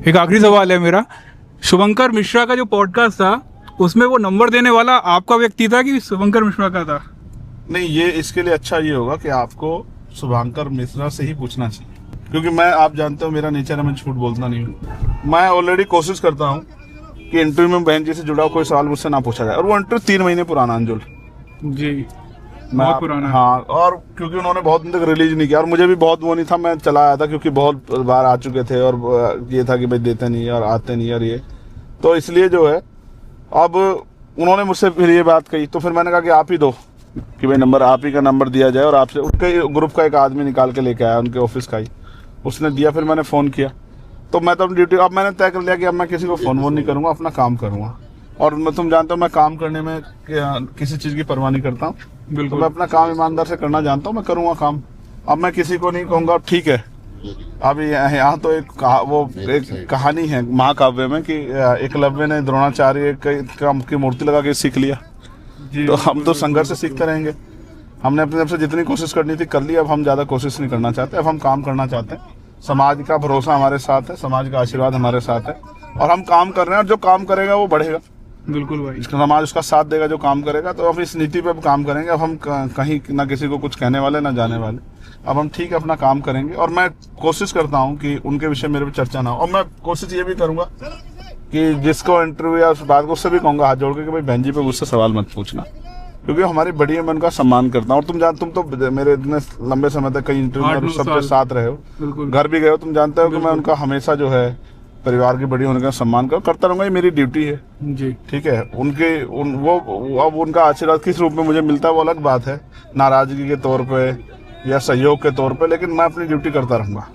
एक आखिरी सवाल है मेरा, शुभंकर मिश्रा का जो पॉडकास्ट था उसमें वो नंबर देने वाला आपका व्यक्ति था कि शुभंकर मिश्रा का था? नहीं, ये इसके लिए अच्छा ये होगा कि आपको शुभंकर मिश्रा से ही पूछना चाहिए, क्योंकि मैं, आप जानते हो मेरा नेचर है, मैं झूठ बोलता नहीं हूँ। मैं ऑलरेडी कोशिश करता हूँ कि इंटरव्यू में बहन जी से जुड़ा कोई सवाल मुझसे ना पूछा जाए, और वो इंटरव्यू 3 महीने पुराना अंजुल जी, बहुत पुराना। हाँ, और क्योंकि उन्होंने बहुत दिन तक रिलीज नहीं किया और मुझे भी बहुत वो नहीं था, मैं चला आया था क्योंकि बहुत बार आ चुके थे और ये था कि भाई देते नहीं और आते नहीं और ये, तो इसलिए जो है अब उन्होंने मुझसे फिर ये बात कही, तो फिर मैंने कहा कि आप ही दो, कि भाई नंबर आप ही का नंबर दिया जाए, और आपसे उनके ग्रुप का एक आदमी निकाल के लेके आया उनके ऑफिस का ही, उसने दिया। फिर मैंने फ़ोन किया, तो मैं तो अपनी ड्यूटी, अब मैंने तय कर लिया कि अब मैं किसी को फ़ोन वोन नहीं करूँगा, अपना काम करूँगा। और मैं, तुम जानते हो मैं काम करने में किसी चीज़ की परवाह नहीं करता हूँ, बिल्कुल। मैं अपना काम ईमानदार से करना जानता हूँ, मैं करूँगा काम। अब मैं किसी को नहीं कहूँगा ठीक है। अब यहाँ तो एक कहानी है महाकाव्य में कि एकलव्य ने द्रोणाचार्य की मूर्ति लगा के सीख लिया, तो हम तो संघर्ष से सीखते रहेंगे। हमने अपनी तरफ से जितनी कोशिश करनी थी कर ली, अब हम ज़्यादा कोशिश नहीं करना चाहते, अब हम काम करना चाहते हैं। समाज का भरोसा हमारे साथ है, समाज का आशीर्वाद हमारे साथ है, और हम काम कर रहे हैं, और जो काम करेगा वो बढ़ेगा। बिल्कुल भाई, समाज उसका साथ देगा जो काम करेगा, तो अब इस नीति पे काम करेंगे। अब हम कहीं ना किसी को कुछ कहने वाले ना जाने वाले, अब हम ठीक है अपना काम करेंगे। और मैं कोशिश करता हूँ कि उनके विषय मेरे पे चर्चा ना हो, और मैं कोशिश ये भी करूँगा कि जिसको इंटरव्यू या उस बात को, उससे भी कहूँगा हाथ जोड़ के कि भाई बहन जी पे मुझसे सवाल मत पूछना, क्योंकि हमारी बड़ी है, मैं उनका सम्मान करता हूँ। और तुम तो मेरे इतने लंबे समय तक कई इंटरव्यू में सबके साथ रहे हो, घर भी गए हो, तुम जानते हो कि मैं उनका हमेशा जो है परिवार की बड़ी होने का सम्मान करता रहूंगा, ये मेरी ड्यूटी है जी, ठीक है। अब उनका आशीर्वाद किस रूप में मुझे मिलता है वो अलग बात है, नाराजगी के तौर पे या सहयोग के तौर पे, लेकिन मैं अपनी ड्यूटी करता रहूंगा।